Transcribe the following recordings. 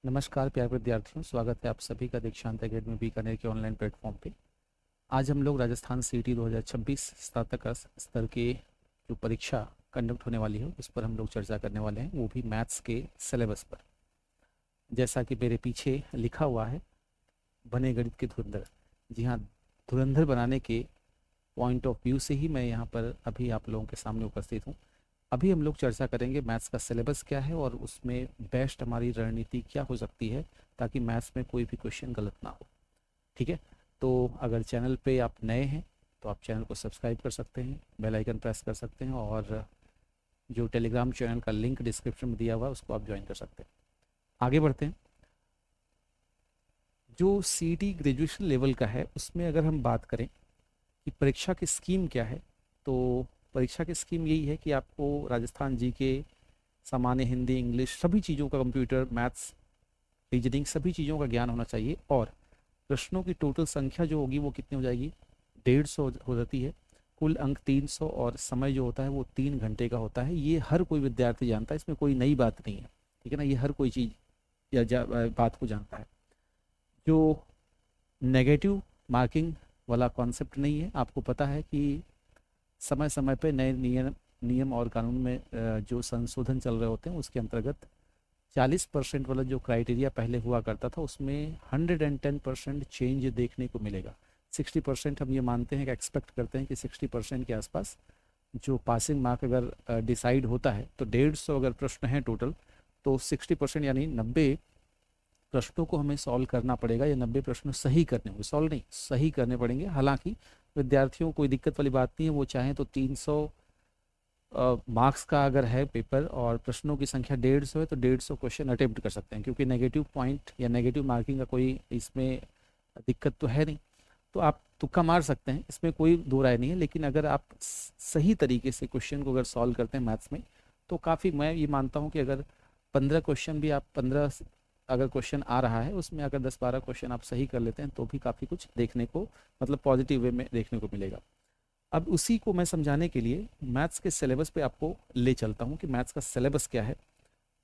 नमस्कार प्यारे विद्यार्थियों, स्वागत है आप सभी का दीक्षांत एकेडमी बीकानेर के ऑनलाइन प्लेटफॉर्म पे। आज हम लोग राजस्थान सीटी 2026 स्नातक स्तर के जो परीक्षा कंडक्ट होने वाली है उस पर हम लोग चर्चा करने वाले हैं, वो भी मैथ्स के सिलेबस पर। जैसा कि मेरे पीछे लिखा हुआ है, बने गणित के धुरंधर। जी हाँ, धुरंधर बनाने के पॉइंट ऑफ व्यू से ही मैं यहाँ पर अभी आप लोगों के सामने उपस्थित हूँ। अभी हम लोग चर्चा करेंगे मैथ्स का सिलेबस क्या है और उसमें बेस्ट हमारी रणनीति क्या हो सकती है ताकि मैथ्स में कोई भी क्वेश्चन गलत ना हो। ठीक है, तो अगर चैनल पे आप नए हैं तो आप चैनल को सब्सक्राइब कर सकते हैं, बेल आइकन प्रेस कर सकते हैं और जो टेलीग्राम चैनल का लिंक डिस्क्रिप्शन में दिया हुआ है उसको आप ज्वाइन कर सकते हैं। आगे बढ़ते हैं। जो सीटी ग्रेजुएशन लेवल का है उसमें अगर हम बात करें कि परीक्षा की स्कीम क्या है, तो परीक्षा की स्कीम यही है कि आपको राजस्थान जी के सामान्य हिंदी इंग्लिश सभी चीज़ों का, कंप्यूटर मैथ्स रीजनिंग सभी चीज़ों का ज्ञान होना चाहिए। और प्रश्नों की टोटल संख्या जो होगी वो कितनी हो जाएगी, 150 हो जाती है। कुल अंक 300 और समय जो होता है वो 3 घंटे का होता है। ये हर कोई विद्यार्थी जानता है, इसमें कोई नई बात नहीं है। ठीक है ना, ये हर कोई चीज़ बात को जानता है। जो नेगेटिव मार्किंग वाला कॉन्सेप्ट नहीं है, आपको पता है कि समय समय पे नए नियम नियम और कानून में जो संशोधन चल रहे होते हैं उसके अंतर्गत 40% वाला जो क्राइटेरिया पहले हुआ करता था उसमें 110% चेंज देखने को मिलेगा। 60% हम ये मानते हैं कि एक्सपेक्ट करते हैं कि 60% के आसपास जो पासिंग मार्क अगर डिसाइड होता है तो 150 अगर प्रश्न हैं टोटल, तो 60% यानी 90 प्रश्नों को हमें सॉल्व करना पड़ेगा या 90 प्रश्न सही करने होंगे, सॉल्व नहीं सही करने पड़ेंगे। हालांकि विद्यार्थियों को कोई दिक्कत वाली बात नहीं है, वो चाहें तो 300 मार्क्स का अगर है पेपर और प्रश्नों की संख्या 150 है तो 150 क्वेश्चन अटेम्प्ट कर सकते हैं, क्योंकि नेगेटिव पॉइंट या नेगेटिव मार्किंग का कोई इसमें दिक्कत तो है नहीं। तो आप तुक्का मार सकते हैं, इसमें कोई दो राय नहीं है। लेकिन अगर आप सही तरीके से क्वेश्चन को अगर सॉल्व करते हैं मैथ्स में तो काफ़ी, मैं ये मानता हूँ कि अगर 15 क्वेश्चन भी आप 15 अगर क्वेश्चन आ रहा है उसमें अगर 10-12 क्वेश्चन आप सही कर लेते हैं तो भी काफ़ी कुछ देखने को, मतलब पॉजिटिव वे में देखने को मिलेगा। अब उसी को मैं समझाने के लिए मैथ्स के सिलेबस पे आपको ले चलता हूँ कि मैथ्स का सिलेबस क्या है।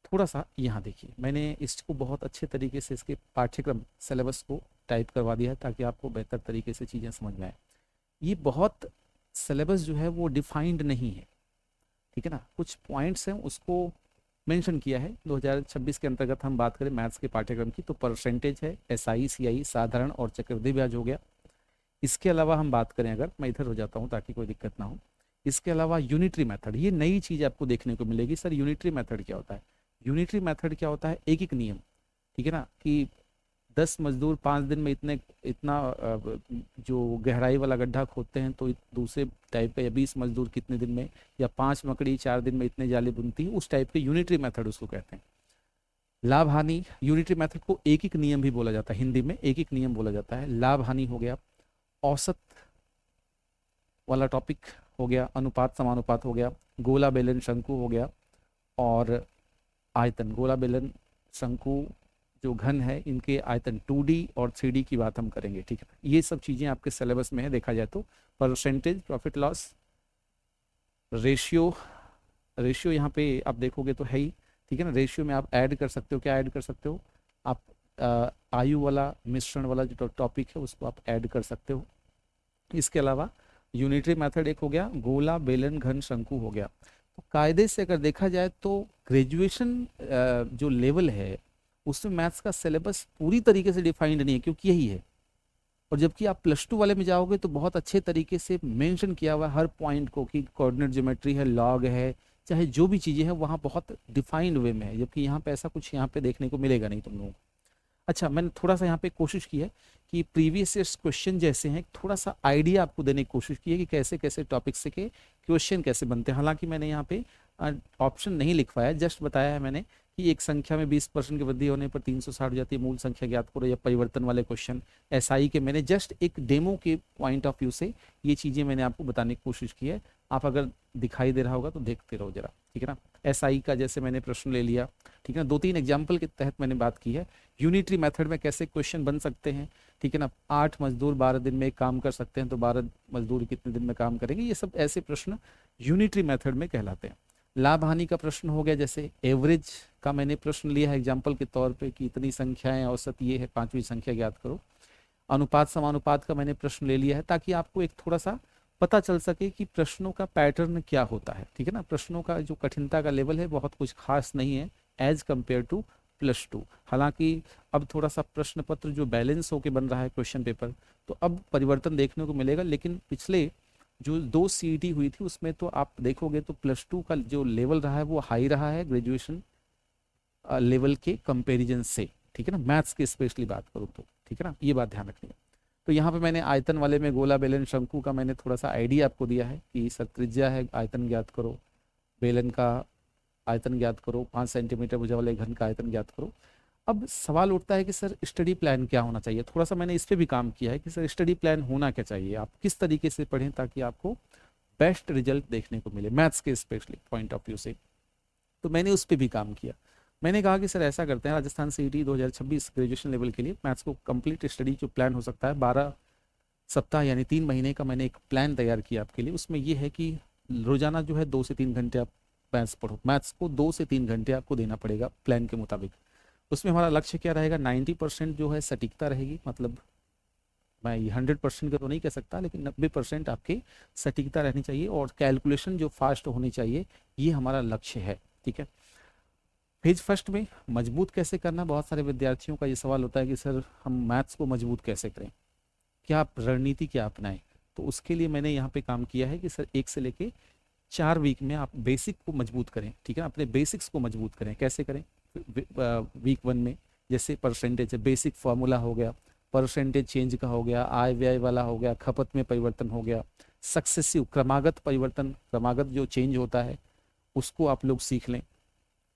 थोड़ा सा यहाँ देखिए, मैंने इसको बहुत अच्छे तरीके से इसके पाठ्यक्रम सिलेबस को टाइप करवा दिया है ताकि आपको बेहतर तरीके से चीज़ें समझ में आए। ये बहुत सिलेबस जो है वो डिफाइंड नहीं है, ठीक है ना, कुछ पॉइंट्स हैं उसको मेंशन किया है। 2026 के अंतर्गत हम बात करें मैथ्स के पाठ्यक्रम की तो परसेंटेज है, एसआई सीआई साधारण और चक्रवृद्धि ब्याज हो गया। इसके अलावा हम बात करें, अगर मैं इधर हो जाता हूँ ताकि कोई दिक्कत ना हो, इसके अलावा यूनिटरी मेथड, ये नई चीज़ आपको देखने को मिलेगी। सर यूनिटरी मेथड क्या होता है? यूनिटरी मेथड क्या होता है? एक एक नियम, ठीक है ना, कि 10 मजदूर 5 दिन में इतने इतना जो गहराई वाला गड्ढा खोदते हैं तो दूसरे टाइप का, या 20 मजदूर कितने दिन में, या 5 मकड़ी 4 दिन में इतने जाले बुनती है, उस टाइप के यूनिटरी मेथड उसको कहते हैं। लाभ हानि, यूनिटरी मेथड को एक एक नियम भी बोला जाता है, हिंदी में एक एक नियम बोला जाता है। लाभ हानि हो गया, औसत वाला टॉपिक हो गया, अनुपात समानुपात हो गया, गोला बेलन शंकु हो गया, और आयतन, गोला बेलन शंकु जो घन है इनके आयतन 2D और 3D की बात हम करेंगे। ठीक है, ये सब चीज़ें आपके सिलेबस में है। देखा जाए तो percentage, profit loss ratio, ratio यहाँ पे आप देखोगे तो है ही, ठीक है ना। रेशियो में आप ऐड कर सकते हो, क्या ऐड कर सकते हो आप, आयु वाला मिश्रण वाला जो टॉपिक है उसको आप ऐड कर सकते हो। इसके अलावा यूनिटरी मेथड एक हो गया, गोला बेलन घन शंकु हो गया। तो कायदे से अगर देखा जाए तो ग्रेजुएशन जो लेवल है उसमें मैथ्स का सिलेबस पूरी तरीके से डिफाइंड नहीं है, क्योंकि यही है। और जबकि आप +2 वाले में जाओगे तो बहुत अच्छे तरीके से मेंशन किया हुआ है हर पॉइंट को, कि कोऑर्डिनेट ज्योमेट्री है, लॉग है, चाहे जो भी चीज़ें हैं वहाँ बहुत डिफाइंड वे में है, जबकि यहाँ पे ऐसा कुछ यहाँ पे देखने को मिलेगा नहीं तुम लोगों को। अच्छा, मैंने थोड़ा सा यहाँ पे कोशिश की है कि प्रीवियस ईयर्स क्वेश्चन जैसे हैं, थोड़ा सा आइडिया आपको देने की कोशिश की है कि कैसे कैसे टॉपिक से के क्वेश्चन कैसे बनते हैं। हालांकि मैंने यहाँ पे ऑप्शन नहीं लिखवाया, जस्ट बताया है मैंने कि एक संख्या में 20% की वृद्धि होने पर 360 हो जाती है, मूल संख्या ज्ञात करो, या परिवर्तन वाले क्वेश्चन। एसआई के मैंने जस्ट एक डेमो के पॉइंट ऑफ व्यू से ये चीज़ें मैंने आपको बताने की कोशिश की है। आप अगर दिखाई दे रहा होगा तो देखते रहो जरा, ठीक है ना। एसआई का जैसे मैंने प्रश्न ले लिया, ठीक है ना, 2-3 एग्जाम्पल के तहत मैंने बात की है। यूनिटरी मेथड में कैसे क्वेश्चन बन सकते हैं, ठीक है ना, 8 मजदूर 12 दिन में काम कर सकते हैं तो 12 मजदूर कितने दिन में काम करेंगे, ये सब ऐसे प्रश्न यूनिटरी मेथड में कहलाते हैं। लाभ हानि का प्रश्न हो गया, जैसे एवरेज का मैंने प्रश्न लिया है एग्जाम्पल के तौर पे कि इतनी संख्याएं औसत ये है, पांचवी संख्या ज्ञात करो। अनुपात समानुपात का मैंने प्रश्न ले लिया है ताकि आपको एक थोड़ा सा पता चल सके कि प्रश्नों का पैटर्न क्या होता है, ठीक है ना। प्रश्नों का जो कठिनता का लेवल है बहुत कुछ खास नहीं है एज कंपेयर टू +2। हालांकि अब थोड़ा सा प्रश्न पत्र जो बैलेंस होके बन रहा है क्वेश्चन पेपर, तो अब परिवर्तन देखने को मिलेगा, लेकिन पिछले जो 2 सीईटी हुई थी उसमें तो आप देखोगे तो +2 का जो लेवल रहा है वो हाई रहा है ग्रेजुएशन लेवल के कंपैरिजन से, ठीक है ना, मैथ्स की स्पेशली बात करूँ तो, ठीक है ना, ये बात ध्यान रखनी है। तो यहाँ पे मैंने आयतन वाले में गोला बेलन शंकु का मैंने थोड़ा सा आइडिया आपको दिया है कि सर त्रिज्या है, आयतन ज्ञात करो, बेलन का आयतन ज्ञात करो, 5 सेंटीमीटर भुजा वाले घन का आयतन ज्ञात करो। अब सवाल उठता है कि सर स्टडी प्लान क्या होना चाहिए, थोड़ा सा मैंने इस पे भी काम किया है कि सर स्टडी प्लान होना क्या चाहिए, आप किस तरीके से पढ़ें ताकि आपको बेस्ट रिजल्ट देखने को मिले मैथ्स के स्पेशली पॉइंट ऑफ व्यू से। तो मैंने उस पर भी काम किया। मैंने कहा कि सर ऐसा करते हैं, राजस्थान सीईटी 2026 ग्रेजुएशन लेवल के लिए मैथ्स को कंप्लीट स्टडी जो प्लान हो सकता है 12 सप्ताह यानी 3 महीने का मैंने एक प्लान तैयार किया आपके लिए। उसमें यह है कि रोजाना जो है 2 से 3 घंटे आप मैथ्स पढ़ो, मैथ्स को 2 से 3 घंटे आपको देना पड़ेगा प्लान के मुताबिक। उसमें हमारा लक्ष्य क्या रहेगा, 90% जो है सटीकता रहेगी, मतलब मैं ये 100% का तो नहीं कह सकता, लेकिन 90% आपकी सटीकता रहनी चाहिए और कैलकुलेशन जो फास्ट होनी चाहिए, ये हमारा लक्ष्य है, ठीक है। पेज फर्स्ट में मजबूत कैसे करना, बहुत सारे विद्यार्थियों का ये सवाल होता है कि सर हम मैथ्स को मजबूत कैसे करें, क्या रणनीति क्या अपनाएं। तो उसके लिए मैंने यहाँ पे काम किया है कि सर 1 से लेके 4 वीक में आप बेसिक को मजबूत करें, ठीक है, अपने बेसिक्स को मजबूत करें। कैसे करें, वीक 1 में जैसे परसेंटेज है, बेसिक फार्मूला हो गया, परसेंटेज चेंज का हो गया, आय व्यय वाला हो गया, खपत में परिवर्तन हो गया, सक्सेसिव क्रमागत परिवर्तन, क्रमागत जो चेंज होता है उसको आप लोग सीख लें।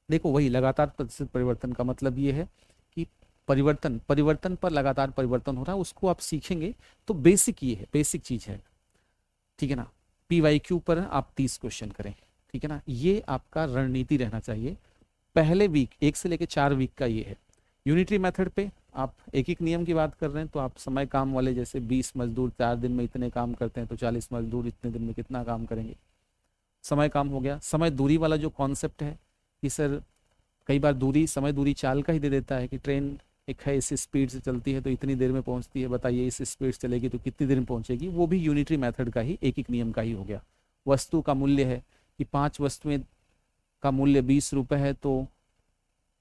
देखो वही लगातार प्रतिशत परिवर्तन का मतलब ये है कि परिवर्तन परिवर्तन पर लगातार परिवर्तन हो रहा है, उसको आप सीखेंगे। तो बेसिक ये है, बेसिक चीज है, ठीक है ना। PYQ पर आप 30 क्वेश्चन करें, ठीक है ना, ये आपका रणनीति रहना चाहिए। पहले वीक 1 से लेकर 4 वीक का ये है। यूनिटरी मेथड पे आप एक एक नियम की बात कर रहे हैं तो आप समय काम वाले, जैसे 20 मजदूर 4 दिन में इतने काम करते हैं तो 40 मजदूर इतने दिन में कितना काम करेंगे, समय काम हो गया। समय दूरी वाला जो कॉन्सेप्ट है कि सर कई बार दूरी, समय दूरी चाल का ही दे देता है कि ट्रेन एक है इस स्पीड से चलती है तो इतनी देर में पहुंचती है, बताइए इस स्पीड से चलेगी तो कितनी देर में पहुंचेगी, वो भी यूनिटरी मेथड का ही एक एक नियम का ही हो गया। वस्तु का मूल्य है कि 5 वस्तुएं का मूल्य 20 रुपए है तो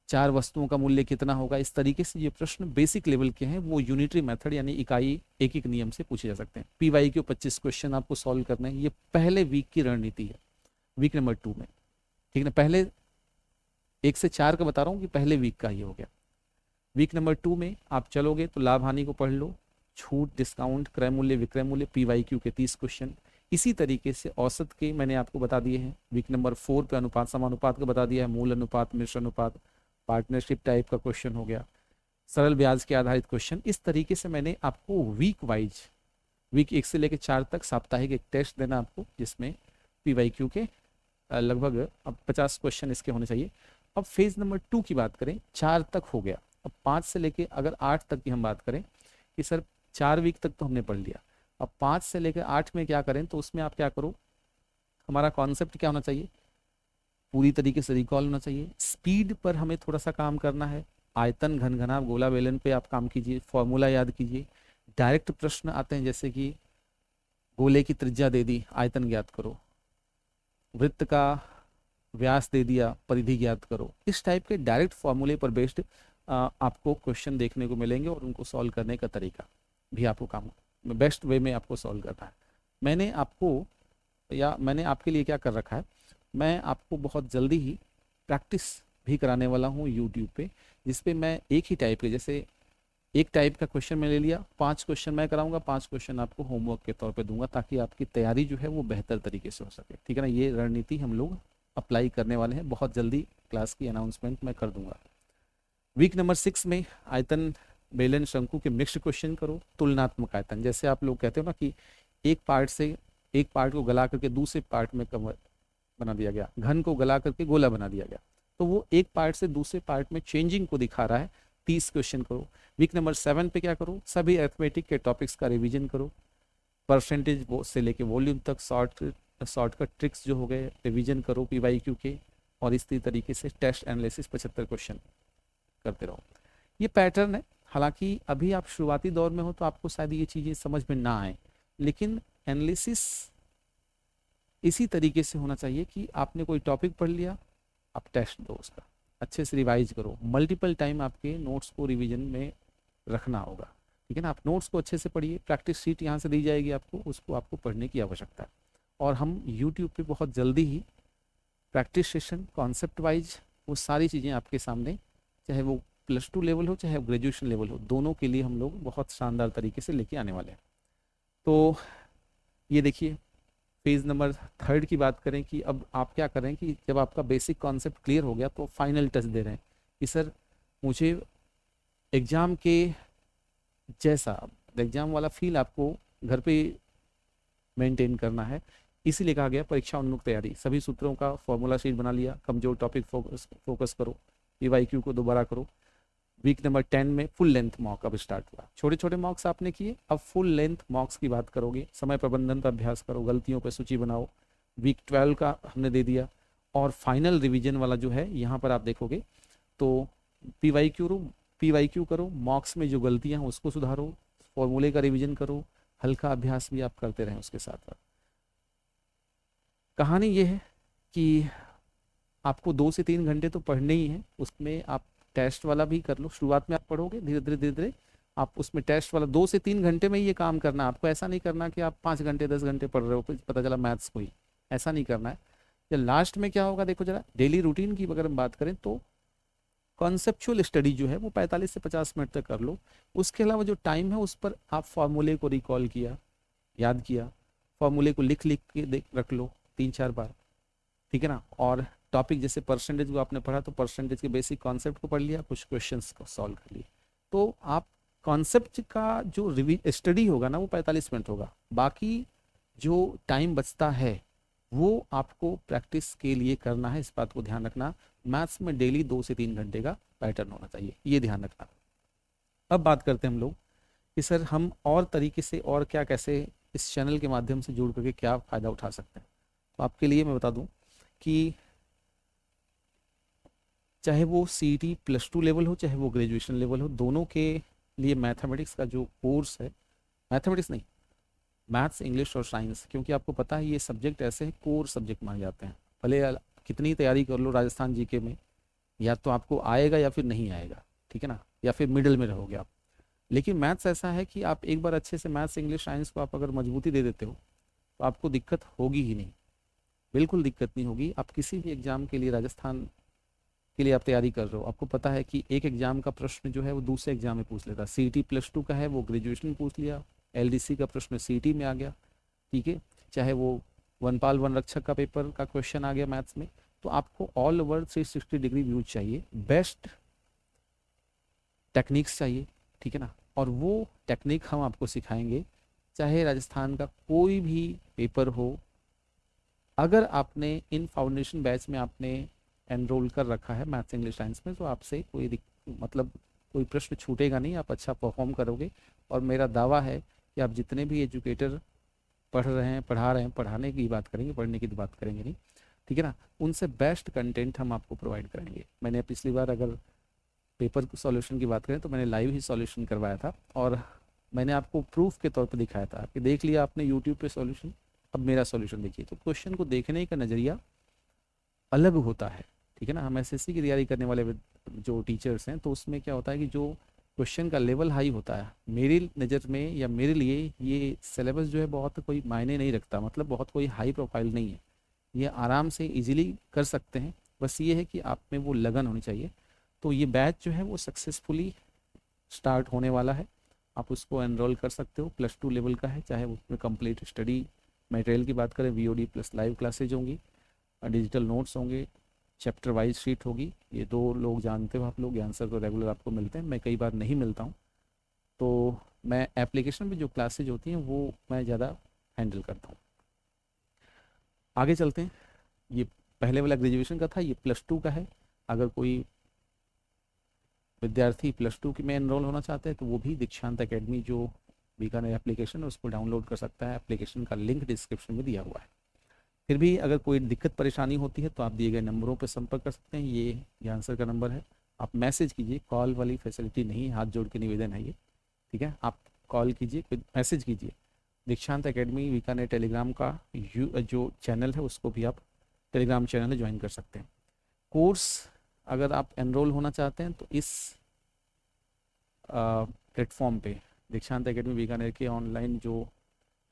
4 वस्तुओं का मूल्य कितना होगा। इस तरीके से ये प्रश्न बेसिक लेवल के हैं, वो यूनिटरी मेथड यानी इकाई एक एक नियम से पूछे जा सकते हैं। PYQ 25 क्वेश्चन आपको सॉल्व करना है, ये पहले वीक की रणनीति है, वीक नंबर 2 में, ठीक है ना। पहले 1 से 4 का बता रहा हूँ कि पहले वीक का ही हो गया। वीक नंबर 2 में आप चलोगे तो लाभ हानि को पढ़ लो, छूट डिस्काउंट क्रय मूल्य विक्रय मूल्य, PYQ के 30 क्वेश्चन। इसी तरीके से औसत के मैंने आपको बता दिए हैं। वीक नंबर 4 पे अनुपात समानुपात का बता दिया है, मूल अनुपात मिश्र अनुपात, पार्टनरशिप टाइप का क्वेश्चन हो गया, सरल ब्याज के आधारित क्वेश्चन। इस तरीके से मैंने आपको वीक वाइज, वीक 1 से लेकर 4 तक साप्ताहिक एक टेस्ट देना आपको, जिसमें PYQ के लगभग अब 50 क्वेश्चन इसके होने चाहिए। अब फेज नंबर 2 की बात करें, 4 तक हो गया। अब 5 से लेके अगर 8 तक की हम बात करें कि सर 4 वीक तक तो हमने पढ़ लिया, अब 5 से लेकर 8 में क्या करें, तो उसमें आप क्या करो, हमारा कॉन्सेप्ट क्या होना चाहिए, पूरी तरीके से रिकॉल होना चाहिए। स्पीड पर हमें थोड़ा सा काम करना है, आयतन घन घनाभ गोला बेलन पे आप काम कीजिए, फॉर्मूला याद कीजिए। डायरेक्ट प्रश्न आते हैं जैसे कि गोले की त्रिज्या दे दी, आयतन ज्ञात करो, वृत्त का व्यास दे दिया, परिधि ज्ञात करो। इस टाइप के डायरेक्ट फॉर्मूले पर बेस्ड आपको क्वेश्चन देखने को मिलेंगे और उनको सॉल्व करने का तरीका भी आपको काम बेस्ट वे में आपको सॉल्व करना है। मैंने आपको या मैंने आपके लिए क्या कर रखा है, मैं आपको बहुत जल्दी ही प्रैक्टिस भी कराने वाला हूँ यूट्यूब पे, जिसपे मैं एक ही टाइप के, जैसे एक टाइप का क्वेश्चन मैं ले लिया, 5 क्वेश्चन मैं कराऊंगा, 5 क्वेश्चन आपको होमवर्क के तौर पे दूंगा ताकि आपकी तैयारी जो है वो बेहतर तरीके से हो सके, ठीक है ना। ये रणनीति हम लोग अप्लाई करने वाले हैं, बहुत जल्दी क्लास की अनाउंसमेंट मैं कर दूंगा। वीक नंबर 6 में आयतन बेलन शंकु के मिक्स्ड क्वेश्चन करो, तुलनात्मक आयतन, जैसे आप लोग कहते हो ना कि एक पार्ट से एक पार्ट को गला करके दूसरे पार्ट में कवर बना दिया गया, घन को गला करके गोला बना दिया गया, तो वो एक पार्ट से दूसरे पार्ट में चेंजिंग को दिखा रहा है। 30 क्वेश्चन करो। वीक नंबर 7 पे क्या करो, सभी अरिथमेटिक के टॉपिक्स का रिवीजन करो, परसेंटेज से लेके वॉल्यूम तक, शॉर्ट शॉर्टकट ट्रिक्स जो हो गए, रिवीजन करो पीवाईक्यू के, और इसी तरीके से टेस्ट एनालिसिस 75 क्वेश्चन करते रहो। ये पैटर्न है। हालांकि अभी आप शुरुआती दौर में हो तो आपको शायद ये चीज़ें समझ में ना आए, लेकिन एनालिसिस इसी तरीके से होना चाहिए कि आपने कोई टॉपिक पढ़ लिया, आप टेस्ट दो उसका, अच्छे से रिवाइज करो, मल्टीपल टाइम आपके नोट्स को रिवीजन में रखना होगा, ठीक है ना। आप नोट्स को अच्छे से पढ़िए, प्रैक्टिस शीट यहाँ से दी जाएगी आपको, उसको आपको पढ़ने की आवश्यकता है। और हम यूट्यूब पे बहुत जल्दी ही प्रैक्टिस सेशन, कॉन्सेप्ट वाइज, वो सारी चीज़ें आपके सामने, चाहे वो +2 लेवल हो चाहे ग्रेजुएशन लेवल हो, दोनों के लिए हम लोग बहुत शानदार तरीके से लेके आने वाले हैं। तो ये देखिए, पेज नंबर 3 की बात करें कि अब आप क्या करें कि जब आपका बेसिक कॉन्सेप्ट क्लियर हो गया तो फाइनल टच दे रहे हैं कि सर मुझे एग्ज़ाम के जैसा, एग्ज़ाम वाला फील आपको घर पे मेंटेन करना है। इसीलिए कहा गया परीक्षा उन्मुख तैयारी, सभी सूत्रों का फॉर्मूला शीट बना लिया, कमजोर टॉपिक फोकस करो, पीवाईक्यू को दोबारा करो। वीक नंबर 10 में फुल लेंथ मॉक अब स्टार्ट हुआ, छोटे छोटे मॉक्स आपने किए, अब फुल लेंथ मॉक्स की बात करोगे, समय प्रबंधन का अभ्यास करो, गलतियों पर सूची बनाओ। वीक 12 का हमने दे दिया, और फाइनल रिवीजन वाला जो है यहाँ पर आप देखोगे तो पीवाईक्यू करो, मॉक्स में जो गलतियाँ हैं उसको सुधारो, फॉर्मूले का रिवीजन करो, हल्का अभ्यास भी आप करते रहें उसके साथ साथ। कहानी ये है कि आपको 2 से 3 घंटे तो पढ़ने ही है, उसमें आप टेस्ट वाला भी कर लो। शुरुआत में आप पढ़ोगे, धीरे धीरे आप उसमें टेस्ट वाला 2 से 3 घंटे में ही ये काम करना है आपको। ऐसा नहीं करना कि आप 5 घंटे 10 घंटे पढ़ रहे हो फिर पता चला मैथ्स को ही, ऐसा नहीं करना है। या लास्ट में क्या होगा देखो जरा, डेली रूटीन की अगर हम बात करें तो कॉन्सेप्चुअल स्टडी जो है वो 45 से 50 मिनट तक कर लो। उसके अलावा जो टाइम है उस पर आप फार्मूले को रिकॉल किया, याद किया, फार्मूले को लिख लिख के देख रख लो 3-4 बार, ठीक है ना। और टॉपिक जैसे परसेंटेज को आपने पढ़ा तो परसेंटेज के बेसिक कॉन्सेप्ट को पढ़ लिया, कुछ क्वेश्चंस को सॉल्व कर लिए। तो आप कॉन्सेप्ट का जो स्टडी होगा ना वो 45 मिनट होगा, बाकी जो टाइम बचता है वो आपको प्रैक्टिस के लिए करना है, इस बात को ध्यान रखना। मैथ्स में डेली 2 से 3 घंटे का पैटर्न होना चाहिए, ये ध्यान रखना। अब बात करते हैं हम लोग कि सर हम और तरीके से और क्या, कैसे इस चैनल के माध्यम से जुड़ करके क्या फ़ायदा उठा सकते हैं। तो आपके लिए मैं बता दूं कि चाहे वो CET +2 लेवल हो चाहे वो ग्रेजुएशन लेवल हो, दोनों के लिए मैथमेटिक्स का जो कोर्स है, मैथमेटिक्स नहीं, मैथ्स, इंग्लिश और साइंस, क्योंकि आपको पता है ये सब्जेक्ट ऐसे हैं कोर सब्जेक्ट माने जाते हैं। भले कितनी तैयारी कर लो राजस्थान जीके में, या तो आपको आएगा या फिर नहीं आएगा, ठीक है ना, या फिर मिडिल में रहोगे आप। लेकिन मैथ्स ऐसा है कि आप एक बार अच्छे से मैथ्स, इंग्लिश, साइंस को आप अगर मजबूती दे देते हो तो आपको दिक्कत होगी ही नहीं, बिल्कुल दिक्कत नहीं होगी। आप किसी भी एग्जाम के लिए, राजस्थान के लिए आप तैयारी कर रहे हो, आपको पता है कि एक एग्जाम का प्रश्न जो है वो दूसरे एग्जाम में पूछ लेता है। CET +2 का है वो ग्रेजुएशन में पूछ लिया, LDC का प्रश्न CET में आ गया, ठीक है, चाहे वो वनपाल वन रक्षक का पेपर का क्वेश्चन आ गया मैथ्स में। तो आपको ऑल ओवर 360 डिग्री व्यू चाहिए, बेस्ट टेक्निक्स चाहिए, ठीक है ना। और वो टेक्निक हम आपको सिखाएंगे, चाहे राजस्थान का कोई भी पेपर हो। अगर आपने इन फाउंडेशन बैच में आपने एनरोल कर रखा है मैथ्स, इंग्लिश, साइंस में, तो आपसे कोई मतलब कोई प्रश्न छूटेगा नहीं, आप अच्छा परफॉर्म करोगे। और मेरा दावा है कि आप जितने भी एजुकेटर पढ़ रहे हैं, पढ़ा रहे हैं, पढ़ाने की बात करेंगे, पढ़ने की बात करेंगे नहीं, ठीक है ना, उनसे बेस्ट कंटेंट हम आपको प्रोवाइड करेंगे। मैंने पिछली बार अगर पेपर सॉल्यूशन की बात करें तो मैंने लाइव ही सॉल्यूशन करवाया था, और मैंने आपको प्रूफ के तौर पर दिखाया था कि देख लिया आपने यूट्यूब पे सॉल्यूशन, अब मेरा सॉल्यूशन देखिए। तो क्वेश्चन को देखने का नज़रिया अलग होता है, ठीक है ना। हम SSC की तैयारी करने वाले जो टीचर्स हैं तो उसमें क्या होता है कि जो क्वेश्चन का लेवल हाई होता है, मेरी नज़र में या मेरे लिए ये सिलेबस जो है बहुत कोई मायने नहीं रखता, मतलब बहुत कोई हाई प्रोफाइल नहीं है, ये आराम से इजीली कर सकते हैं। बस ये है कि आप में वो लगन होनी चाहिए। तो ये बैच जो है वो सक्सेसफुली स्टार्ट होने वाला है, आप उसको एनरोल कर सकते हो। +2 लेवल का है, चाहे उसमें कंप्लीट स्टडी मटेरियल की बात करें, VOD प्लस लाइव क्लासेज होंगी, डिजिटल नोट्स होंगे, चैप्टर वाइज शीट होगी। ये 2 लोग जानते हो आप लोग, आंसर तो रेगुलर आपको मिलते हैं, मैं कई बार नहीं मिलता हूँ, तो मैं एप्लीकेशन में जो क्लासेज होती हैं वो मैं ज़्यादा हैंडल करता हूँ। आगे चलते हैं, ये पहले वाला ग्रेजुएशन का था, ये +2 का है। अगर कोई विद्यार्थी +2 की में एनरोल होना चाहते हैं तो वो भी दीक्षांत एकेडमी जो बीकानेर एप्लीकेशन है उसको डाउनलोड कर सकता है, एप्लीकेशन का लिंक डिस्क्रिप्शन में दिया हुआ है। फिर भी अगर कोई दिक्कत परेशानी होती है तो आप दिए गए नंबरों पर संपर्क कर सकते हैं। ये ज्ञान सर का नंबर है। आप मैसेज कीजिए, कॉल वाली फैसिलिटी नहीं, हाथ जोड़ के निवेदन है ये, ठीक है। आप कॉल कीजिए, मैसेज कीजिए। दीक्षांत एकेडमी बीकानेर टेलीग्राम का जो चैनल है उसको भी आप, टेलीग्राम चैनल है, ज्वाइन कर सकते हैं। कोर्स अगर आप एनरोल होना चाहते हैं तो इस प्लेटफॉर्म पे दीक्षांत एकेडमी बीकानेर के ऑनलाइन जो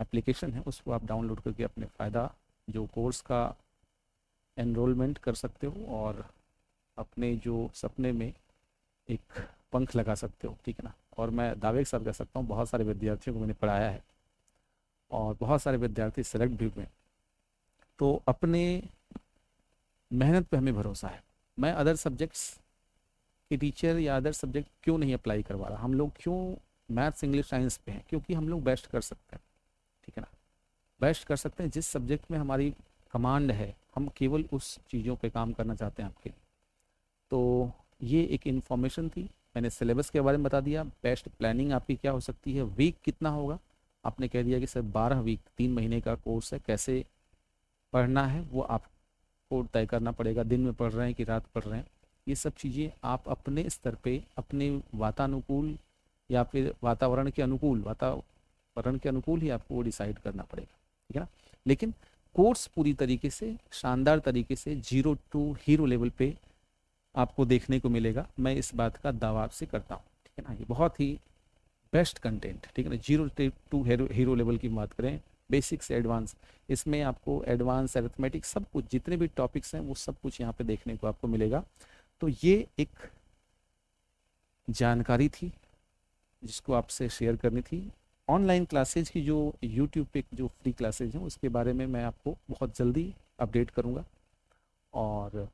एप्लीकेशन है उसको आप डाउनलोड करके अपने फ़ायदा जो कोर्स का एनरोलमेंट कर सकते हो और अपने जो सपने में एक पंख लगा सकते हो, ठीक है ना। और मैं दावे के साथ कह सकता हूँ बहुत सारे विद्यार्थियों को मैंने पढ़ाया है और बहुत सारे विद्यार्थी सेलेक्ट भी हुए। तो अपने मेहनत पे हमें भरोसा है। मैं अदर सब्जेक्ट्स के टीचर या अदर सब्जेक्ट क्यों नहीं अप्लाई करवा रहा, हम लोग क्यों मैथ्स इंग्लिश साइंस पे हैं, क्योंकि हम लोग बेस्ट कर सकते हैं, ठीक है ना। बेस्ट कर सकते हैं जिस सब्जेक्ट में हमारी कमांड है, हम केवल उस चीज़ों पे काम करना चाहते हैं आपके लिए। तो ये एक इन्फॉर्मेशन थी, मैंने सिलेबस के बारे में बता दिया। बेस्ट प्लानिंग आपकी क्या हो सकती है, वीक कितना होगा, आपने कह दिया कि सर 12 वीक 3 महीने का कोर्स है, कैसे पढ़ना है वो आपको तय करना पड़ेगा, दिन में पढ़ रहे हैं कि रात पढ़ रहे हैं। ये सब चीज़ें आप अपने स्तर पे अपने वातानुकूल या फिर वातावरण के अनुकूल ही आपको वो डिसाइड करना पड़ेगा, ठीक है ना। लेकिन कोर्स पूरी तरीके से शानदार तरीके से 0 टू हीरो लेवल पे आपको देखने को मिलेगा, मैं इस बात का दावा आपसे करता हूँ, ठीक है ना। ये बहुत ही बेस्ट कंटेंट, ठीक है ना। 0 टू हीरो लेवल की बात करें, बेसिक से एडवांस, इसमें आपको एडवांस अरिथमेटिक सब कुछ, जितने भी टॉपिक्स हैं वो सब कुछ यहाँ पे देखने को आपको मिलेगा। तो ये एक जानकारी थी जिसको आपसे शेयर करनी थी। ऑनलाइन क्लासेज की जो यूट्यूब पे जो फ्री क्लासेज हैं उसके बारे में मैं आपको बहुत जल्दी अपडेट करूँगा। और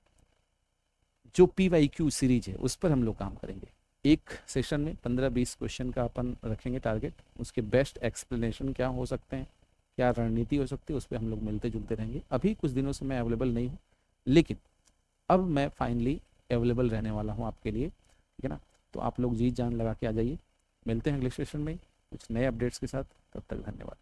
जो PYQ सीरीज है उस पर हम लोग काम करेंगे। एक सेशन में 15-20 क्वेश्चन का अपन रखेंगे टारगेट, उसके बेस्ट एक्सप्लेनेशन क्या हो सकते हैं, क्या रणनीति हो सकती है, उस पर हम लोग मिलते जुलते रहेंगे। अभी कुछ दिनों से मैं अवेलेबल नहीं हूँ, लेकिन अब मैं फाइनली अवेलेबल रहने वाला हूँ आपके लिए, ठीक है ना। तो आप लोग जी जान लगा के आ जाइए। मिलते हैं अगले सेशन में कुछ नए अपडेट्स के साथ, तब तक धन्यवाद।